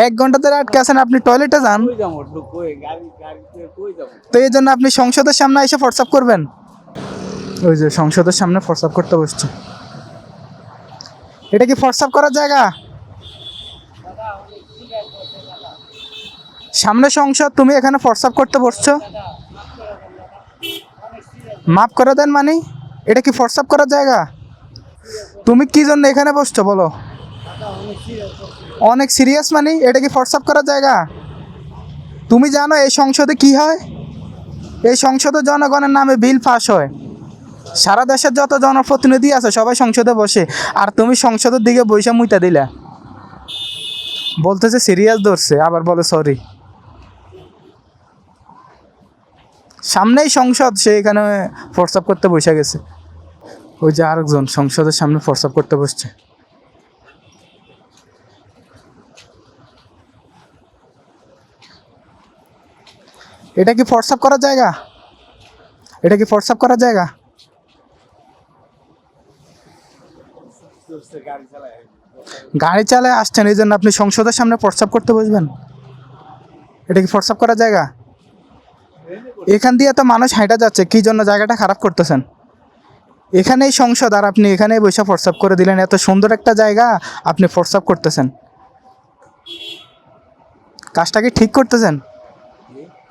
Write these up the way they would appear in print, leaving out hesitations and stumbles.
1 ঘন্টা ধরে আটকে আছেন, আপনি টয়লেটে যান। তো এই জন্য আপনি সংসদের সামনে এসে হোয়াটসঅ্যাপ করবেন? ওই যে সংসদের সামনে হোয়াটসঅ্যাপ করতে বসছে, এটা কি হোয়াটসঅ্যাপ করার জায়গা? সামনে সংসদ, তুমি এখানে হোয়াটসঅ্যাপ করতে বসছো? মাফ করে দেন মানে? এটা কি হোয়াটসঅ্যাপ করার জায়গা? তুমি কি জন্য এখানে বসছো বলো? অনেক সিরিয়াস মানে? এটা কি হোয়াটসঅ্যাপ করার জায়গা? তুমি জানো এই সংসদে কি হয়? এই সংসদে জনগণের নামে বিল পাস হয়। সারা দেশের যত জনপ্রতিনিধি আছে সবাই সংসদে বসে, আর তুমি সংসদের দিকে বসে মুইতা দিলা। বলতেছে সিরিয়াস ধরছে, আবার বলে সরি। সামনেই সংসদ, সে এখানে হোয়াটসঅ্যাপ করতে বসে গেছে। ওই যে আরেকজন সংসদের সামনে হোয়াটসঅ্যাপ করতে বসছে। এটা কি হোয়াটসঅ্যাপ করার জায়গা? এটা কি হোয়াটসঅ্যাপ করার জায়গা? গাড়ি চালায় আসছেন, এই জন্য আপনি সংসদের সামনে হোয়াটসঅ্যাপ করতে বসবেন? এটা কি হোয়াটসঅ্যাপ করার জায়গা? এখান দিয়ে তো মানুষ হাঁটা যাচ্ছে, কি জন্য জায়গাটা খারাপ করতেছেন? এখানেই সংসদ, আর আপনি এখানেই বসে হোয়াটসঅ্যাপ করে দিলেন। এত সুন্দর একটা জায়গা আপনি হোয়াটসঅ্যাপ করতেছেন। কাজটা কি ঠিক করতেছেন?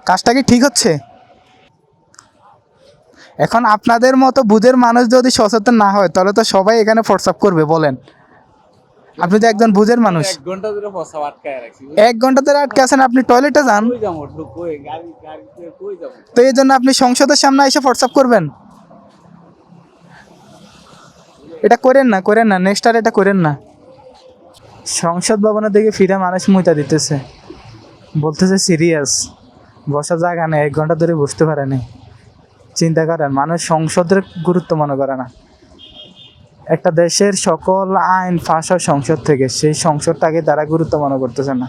কাজটা কি ঠিক হচ্ছে? এখন আপনাদের মতো বুঝের মানুষ যদি সচেতন না হয় তাহলে তো সবাই এখানে হোয়াটসঅ্যাপ করবে, বলেন? আপনি তো একজন বুঝের মানুষ। 1 ঘন্টা ধরে আটকে আছেন, আপনি টয়লেটে যান। তো এই জন্য আপনি সংসদের সামনে এসে হোয়াটসঅ্যাপ করবেন? এটা করেন না, করেন না, নেক্সট আর এটা করেন না। সংসদ ভবনের দিকে ফিরে মানুষ মুইতা দিতেছে, বলতেছে সিরিয়াস, বসার জায়গা নেই, 1 ঘন্টা ধরে বসতে পারেনি। চিন্তা করেন, মানুষ সংসদের গুরুত্ব মনে করে না। একটা দেশের সকল আইন পাস হয় সংসদ থেকে, সেই সংসদটাকে তারা গুরুত্ব মনে করতেছে না।